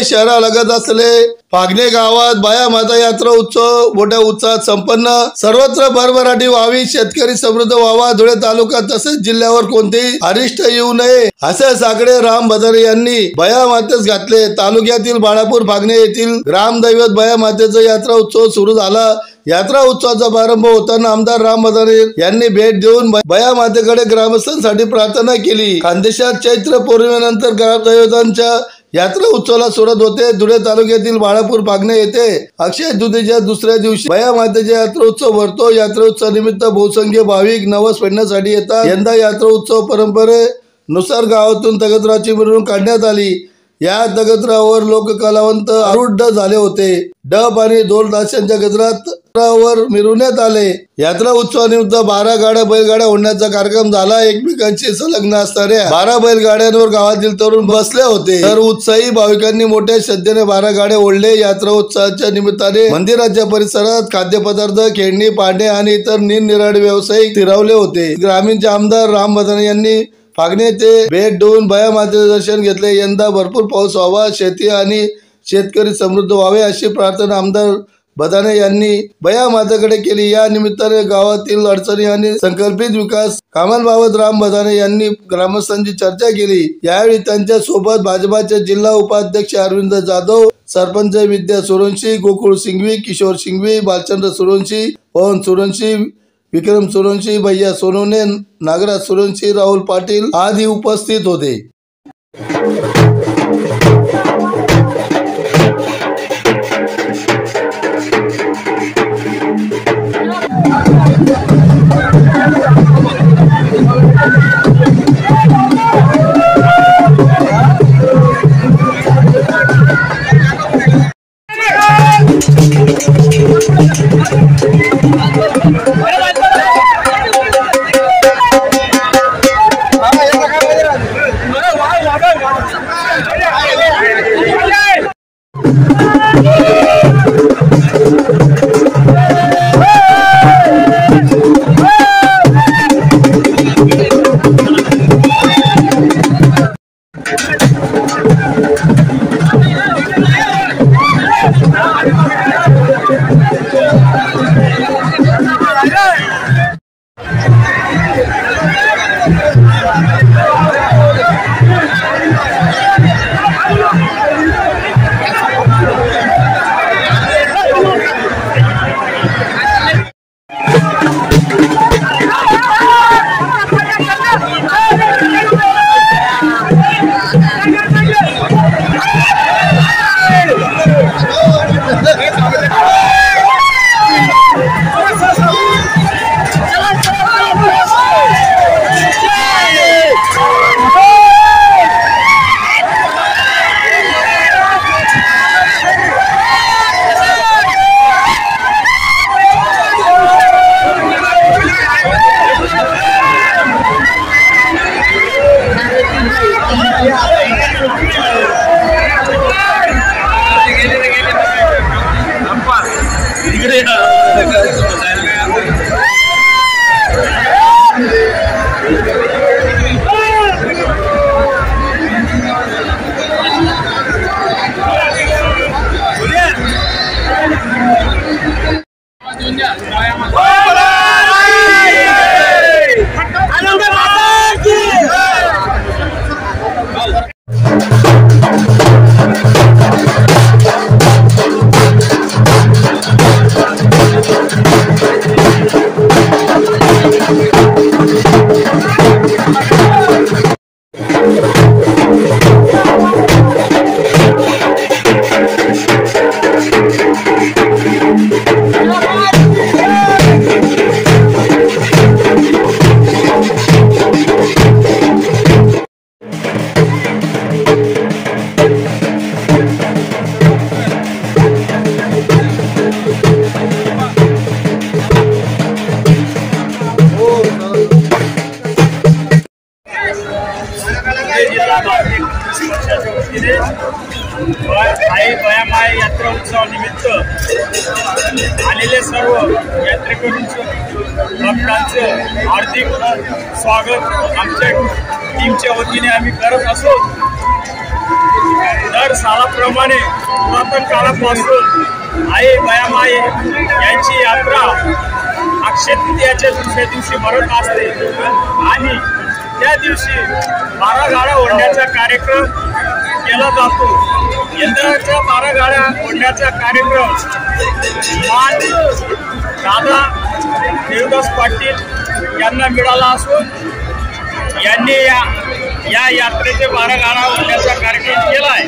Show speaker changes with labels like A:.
A: शहरालगत असलेले फागणे गावात बाया माता यात्रा उत्सव मोठ्या उत्साहात संपन्न। सर्वत्र भरभराटी व्हावी, शेतकरी समृद्ध व्हावा, धुळे तालुका तसेच जिल्ह्यावर कोणतेही अरिष्ट येऊ नये असे साकडे राम बदाने यांनी बाया मातेस घातले। तालुक्यातील बाळापूर फागणे येथील ग्रामदैवत बाया मातेचा यात्रा उत्सव सुरू झाला। यात्रा उत्सवाचा प्रारंभ होताना आमदार राम बदाने यांनी भेट देऊन बाया मातेकडे ग्रामस्थांसाठी प्रार्थना केली। खानदेशात चैत्र पौर्णिमेनंतर ग्रामदैवतांच्या यात्रा उत्सवाला सुरुवात होते। धुळे तालुक्यातील बाळापूर फागणे येथे अक्षय तृतीयेच्या दुसऱ्या दिवशी बाया मातेचा यात्रा उत्सव भरतो। यात्रा उत्सव निमित्त बहुसंख्य भाविक नवस फेडण्यासाठी येतात। यंदा यात्रा उत्सव परंपरेनुसार गावातून तगतराची मिरवणूक काढण्यात आली। या तगतरावर लोककलावंत आरूढ झाले होते। डब आणि ढोल ताशांच्या गजरात मिरवण्यात आले। यात्रा उत्सवानिमित्त 12 गाड्या बैलगाड्या ओढण्याचा कार्यक्रम झाला। एकमेकांशी संलग्न असणाऱ्या 12 बैलगाड्यांवर गावातील तरुण बसले होते, तर उत्साही भाविकांनी मोठ्या श्रद्धेने 12 गाड्या ओढले। यात्रा उत्सवाच्या निमित्ताने मंदिराच्या परिसरात खाद्यपदार्थ, खेळणी, पाडणे आणि इतर निरनिराळे व्यावसायिक फिरवले होते। ग्रामीणचे आमदार राम बदाने यांनी फागणे येथे भेट देऊन बाया मातेचे दर्शन घेतले। यंदा भरपूर पाऊस व्हावा, शेती आणि शेतकरी समृद्ध व्हावे अशी प्रार्थना आमदार बदाने यांनी बाया मातेकडे केली। या निमित्ताने गावातील अडचणी आणि संकल्पित विकास कामांबाबत राम बदाने यांनी ग्रामस्थांची चर्चा केली। यावेळी त्यांच्या सोबत भाजपाचे जिल्हा उपाध्यक्ष अरविंद जाधव, सरपंच विद्या सूर्यवंशी, गोकुळ सिंघवी, किशोर सिंघवी, बालचंद्र सूर्यवंशी, पवन सूर्यवंशी, विक्रम सूर्यवंशी, भैया सोनवणे, नागराज सूर्यवंशी, राहुल पाटील आदी उपस्थित होते।
B: आई बयामाय यात्रा उत्सवानिमित्त आलेले सर्व यात्रेकरूंचं भक्तांचं हार्दिक स्वागत आमच्या टीमच्या वतीने आम्ही करत असो। दर सालाप्रमाणे पुरातन काळापासून आई बयामाई यांची यात्रा अक्षय तृतीयाच्या दुसऱ्या दिवशी भरत असते आणि त्या दिवशी 12 गाड्या ओढण्याचा कार्यक्रम केला जातो. यंदाच्या 12 गाड्या ओढण्याचा कार्यक्रम मान दादा देवदास पाटील यांना मिळाला असून यांनी या यात्रेचे 12 गाड्या ओढण्याचा कार्यक्रम केला आहे.